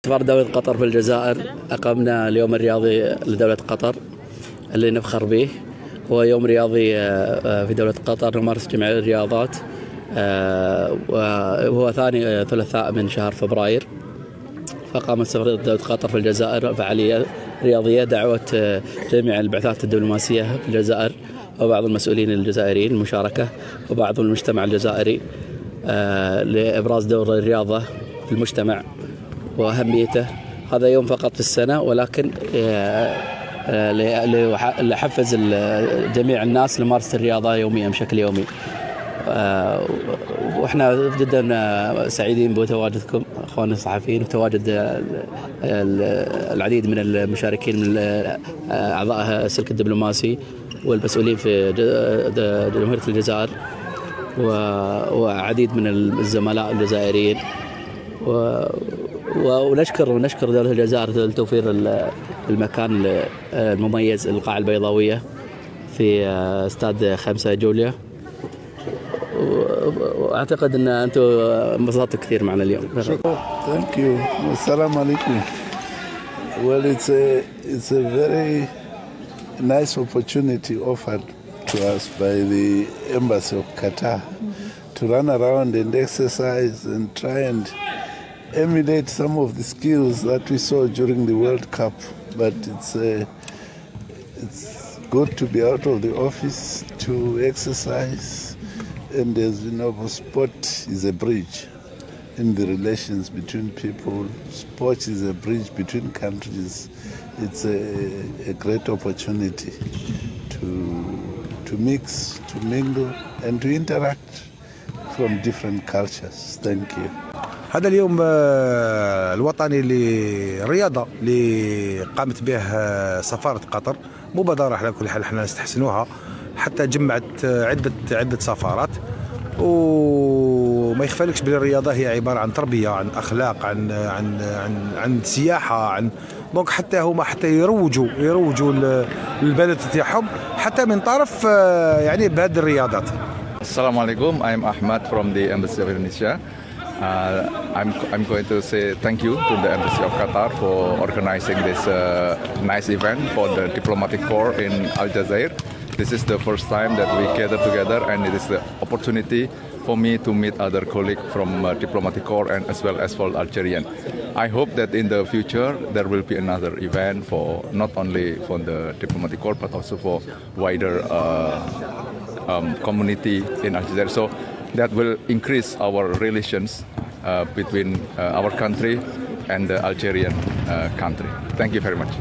سفارة دولة قطر في الجزائر أقمنا اليوم الرياضي لدولة قطر اللي نفخر به. هو يوم رياضي في دولة قطر نمارس جميع الرياضات، وهو ثاني ثلاثاء من شهر فبراير. فقامت سفارة دولة قطر في الجزائر فعالية رياضية دعوة جميع البعثات الدبلوماسية في الجزائر وبعض المسؤولين الجزائريين المشاركة وبعض المجتمع الجزائري لإبراز دور الرياضة في المجتمع وأهميته. هذا يوم فقط في السنة، ولكن لحفز جميع الناس لممارسة الرياضة يوميا بشكل يومي. واحنا جدا سعيدين بتواجدكم اخواننا الصحفيين وتواجد العديد من المشاركين من اعضاء السلك الدبلوماسي والمسؤولين في جمهورية الجزائر وعديد من الزملاء الجزائريين. ونشكر دولة الجزائر لتوفير المكان المميز القاعة البيضاوية في استاد 5 جوليا. واعتقد ان انتم انبسطتوا كثير معنا اليوم. Thank you. Assalamu alaikum. Well, it's a very nice opportunity offered to us by the Embassy of Qatar to run around and exercise and try and emulate some of the skills that we saw during the World Cup. But it's good to be out of the office to exercise. And as you know, sport is a bridge in the relations between people. Sport is a bridge between countries. It's a great opportunity to mix, to mingle, and to interact from different cultures. Thank you. هذا اليوم الوطني للرياضة اللي قامت به سفارة قطر مبادرة على كل حال احنا نستحسنوها، حتى جمعت عدة سفارات. وما يخفالكش بلي الرياضة هي عبارة عن تربية، عن أخلاق، عن سياحة، عن دونك حتى هما يروجوا للبلد تاعهم حتى من طرف يعني بهذه الرياضات. Assalamu alaikum. I'm Ahmad from the Embassy of Indonesia. I'm going to say thank you to the Embassy of Qatar for organizing this nice event for the diplomatic corps in Aljazair. This is the first time that we gather together, and it is the opportunity for me to meet other colleagues from diplomatic corps and as well as for Algerian. I hope that in the future there will be another event for not only for the diplomatic corps but also for wider community in Aljazair. So that will increase our relations between our country and the Algerian country. Thank you very much.